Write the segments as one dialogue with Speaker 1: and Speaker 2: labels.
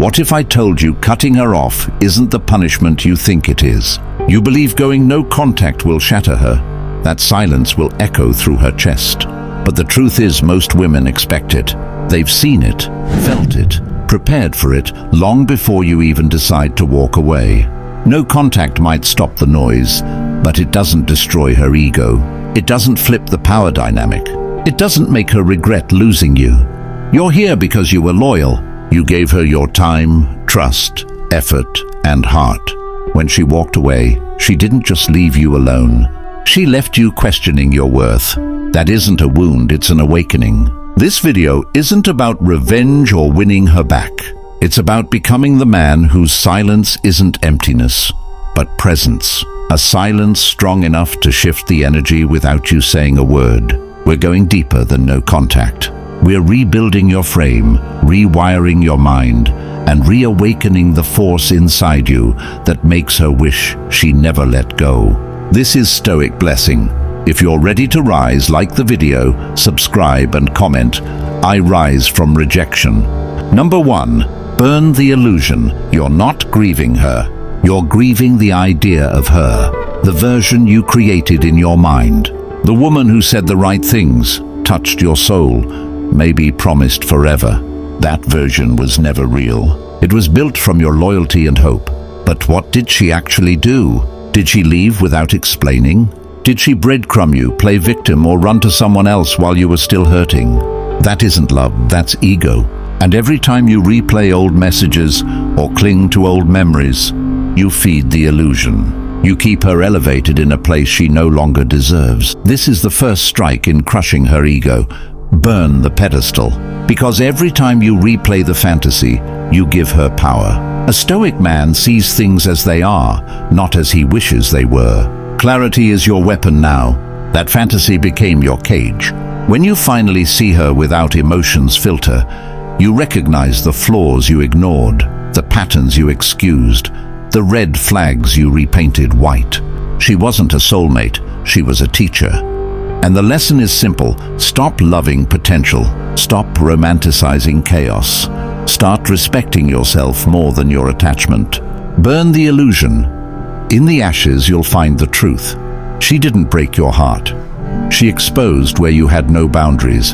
Speaker 1: What if I told you cutting her off isn't the punishment you think it is? You believe going no contact will shatter her. That silence will echo through her chest. But the truth is, most women expect it. They've seen it, felt it, prepared for it long before you even decide to walk away. No contact might stop the noise, but it doesn't destroy her ego. It doesn't flip the power dynamic. It doesn't make her regret losing you. You're here because you were loyal. You gave her your time, trust, effort, and heart. When she walked away, she didn't just leave you alone. She left you questioning your worth. That isn't a wound, it's an awakening. This video isn't about revenge or winning her back. It's about becoming the man whose silence isn't emptiness, but presence. A silence strong enough to shift the energy without you saying a word. We're going deeper than no contact. We're rebuilding your frame, rewiring your mind, and reawakening the force inside you that makes her wish she never let go. This is Stoic Blessing. If you're ready to rise, like the video, subscribe and comment. I rise from rejection. Number 1. Burn the illusion. You're not grieving her. You're grieving the idea of her, the version you created in your mind. The woman who said the right things, touched your soul, maybe promised forever. That version was never real. It was built from your loyalty and hope. But what did she actually do? Did she leave without explaining? Did she breadcrumb you, play victim, or run to someone else while you were still hurting? That isn't love, that's ego. And every time you replay old messages or cling to old memories, you feed the illusion. You keep her elevated in a place she no longer deserves. This is the first strike in crushing her ego. Burn the pedestal. Because every time you replay the fantasy, you give her power. A stoic man sees things as they are, not as he wishes they were. Clarity is your weapon now. That fantasy became your cage. When you finally see her without emotions filter, you recognize the flaws you ignored, the patterns you excused, the red flags you repainted white. She wasn't a soulmate, she was a teacher. And the lesson is simple: stop loving potential, stop romanticizing chaos, start respecting yourself more than your attachment. Burn the illusion. In the ashes you'll find the truth. She didn't break your heart. She exposed where you had no boundaries.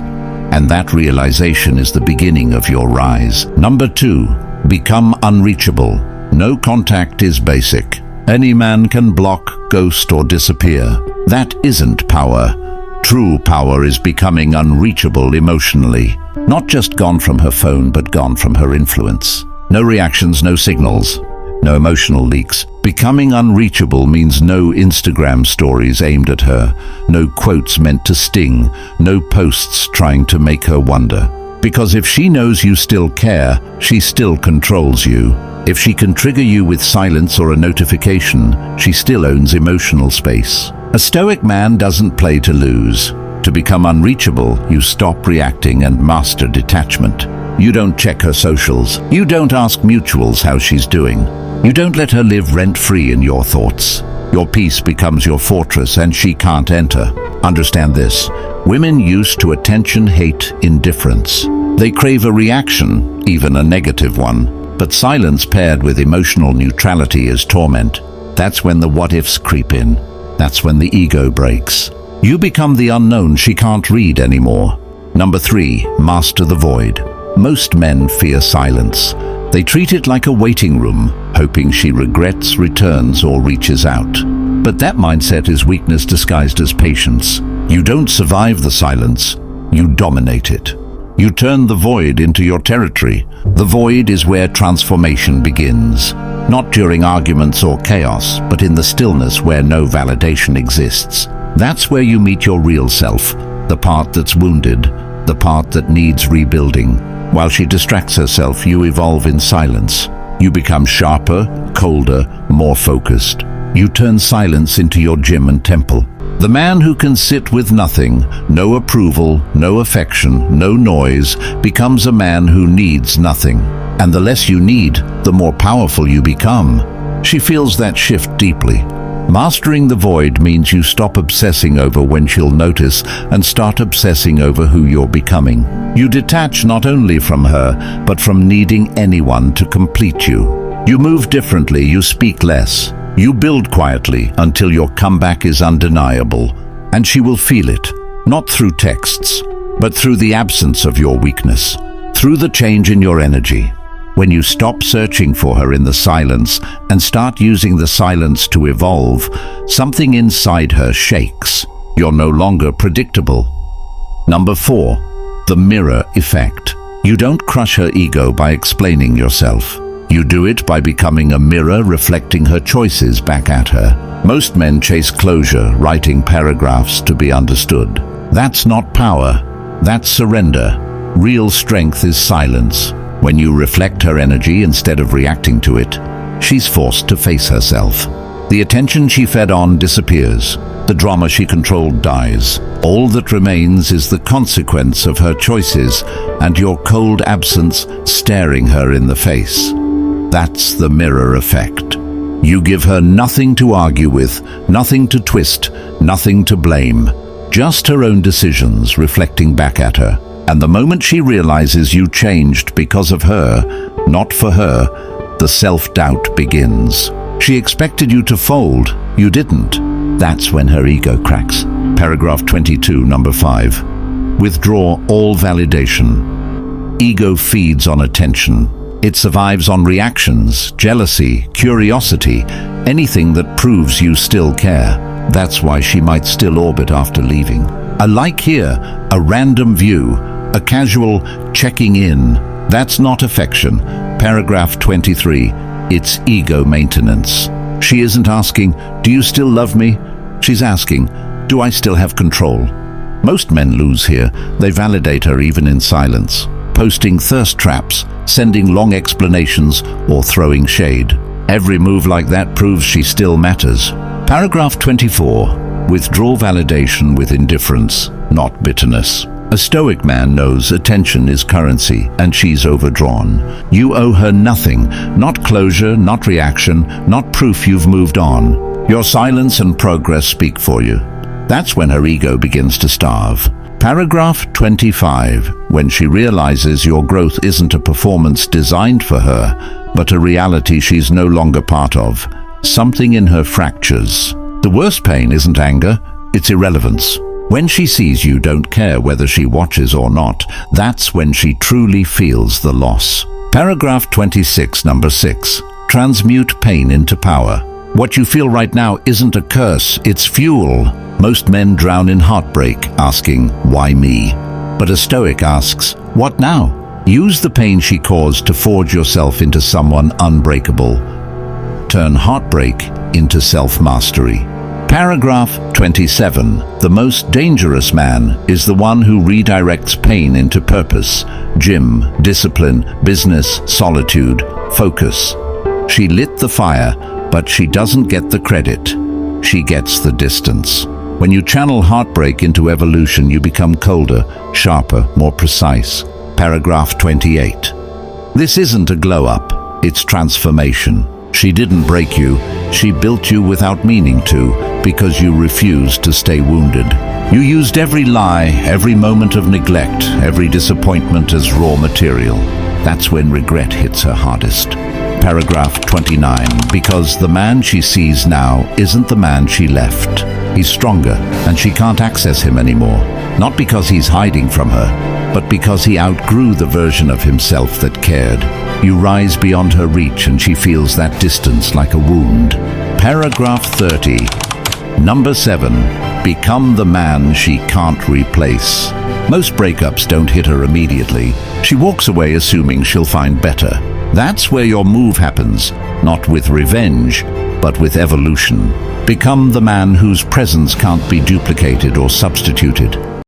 Speaker 1: And that realization is the beginning of your rise. Number 2, become unreachable. No contact is basic. Any man can block, ghost, or disappear. That isn't power. True power is becoming unreachable emotionally. Not just gone from her phone, but gone from her influence. No reactions, no signals, no emotional leaks. Becoming unreachable means no Instagram stories aimed at her, no quotes meant to sting, no posts trying to make her wonder. Because if she knows you still care, she still controls you. If she can trigger you with silence or a notification, she still owns emotional space. A stoic man doesn't play to lose. To become unreachable, you stop reacting and master detachment. You don't check her socials. You don't ask mutuals how she's doing. You don't let her live rent-free in your thoughts. Your peace becomes your fortress and she can't enter. Understand this. Women used to attention hate indifference. They crave a reaction, even a negative one. But silence paired with emotional neutrality is torment. That's when the what-ifs creep in. That's when the ego breaks. You become the unknown she can't read anymore. Number 3, master the void. Most men fear silence. They treat it like a waiting room, hoping she regrets, returns, or reaches out. But that mindset is weakness disguised as patience. You don't survive the silence, you dominate it. You turn the void into your territory. The void is where transformation begins. Not during arguments or chaos, but in the stillness where no validation exists. That's where you meet your real self, the part that's wounded, the part that needs rebuilding. While she distracts herself, you evolve in silence. You become sharper, colder, more focused. You turn silence into your gym and temple. The man who can sit with nothing, no approval, no affection, no noise, becomes a man who needs nothing. And the less you need, the more powerful you become. She feels that shift deeply. Mastering the void means you stop obsessing over when she'll notice and start obsessing over who you're becoming. You detach not only from her, but from needing anyone to complete you. You move differently, you speak less. You build quietly until your comeback is undeniable, and she will feel it, not through texts, but through the absence of your weakness, through the change in your energy. When you stop searching for her in the silence and start using the silence to evolve, something inside her shakes. You're no longer predictable. Number 4, the mirror effect. You don't crush her ego by explaining yourself. You do it by becoming a mirror reflecting her choices back at her. Most men chase closure, writing paragraphs to be understood. That's not power, that's surrender. Real strength is silence. When you reflect her energy instead of reacting to it, she's forced to face herself. The attention she fed on disappears. The drama she controlled dies. All that remains is the consequence of her choices and your cold absence staring her in the face. That's the mirror effect. You give her nothing to argue with, nothing to twist, nothing to blame. Just her own decisions reflecting back at her. And the moment she realizes you changed because of her, not for her, the self-doubt begins. She expected you to fold, you didn't. That's when her ego cracks. Paragraph 22, number 5. Withdraw all validation. Ego feeds on attention. It survives on reactions, jealousy, curiosity, anything that proves you still care. That's why she might still orbit after leaving. A like here, a random view, a casual checking in, that's not affection. Paragraph 23, it's ego maintenance. She isn't asking, do you still love me? She's asking, do I still have control? Most men lose here. They validate her even in silence, posting thirst traps, sending long explanations, or throwing shade. Every move like that proves she still matters. Paragraph 24, withdraw validation with indifference, not bitterness. A stoic man knows attention is currency, and she's overdrawn. You owe her nothing, not closure, not reaction, not proof you've moved on. Your silence and progress speak for you. That's when her ego begins to starve. Paragraph 25, when she realizes your growth isn't a performance designed for her, but a reality she's no longer part of. Something in her fractures. The worst pain isn't anger, it's irrelevance. When she sees you don't care whether she watches or not, that's when she truly feels the loss. Paragraph 26, number 6. Transmute pain into power. What you feel right now isn't a curse, it's fuel. Most men drown in heartbreak, asking, why me? But a stoic asks, what now? Use the pain she caused to forge yourself into someone unbreakable. Turn heartbreak into self-mastery. Paragraph 27. The most dangerous man is the one who redirects pain into purpose. Gym, discipline, business, solitude, focus. She lit the fire, but she doesn't get the credit. She gets the distance. When you channel heartbreak into evolution, you become colder, sharper, more precise. Paragraph 28. This isn't a glow-up, it's transformation. She didn't break you, she built you without meaning to, because you refused to stay wounded. You used every lie, every moment of neglect, every disappointment as raw material. That's when regret hits her hardest. Paragraph 29. Because the man she sees now isn't the man she left. He's stronger, and she can't access him anymore. Not because he's hiding from her, but because he outgrew the version of himself that cared. You rise beyond her reach, and she feels that distance like a wound. Paragraph 30. Number 7. Become the man she can't replace. Most breakups don't hit her immediately. She walks away assuming she'll find better. That's where your move happens, not with revenge, but with evolution. Become the man whose presence can't be duplicated or substituted.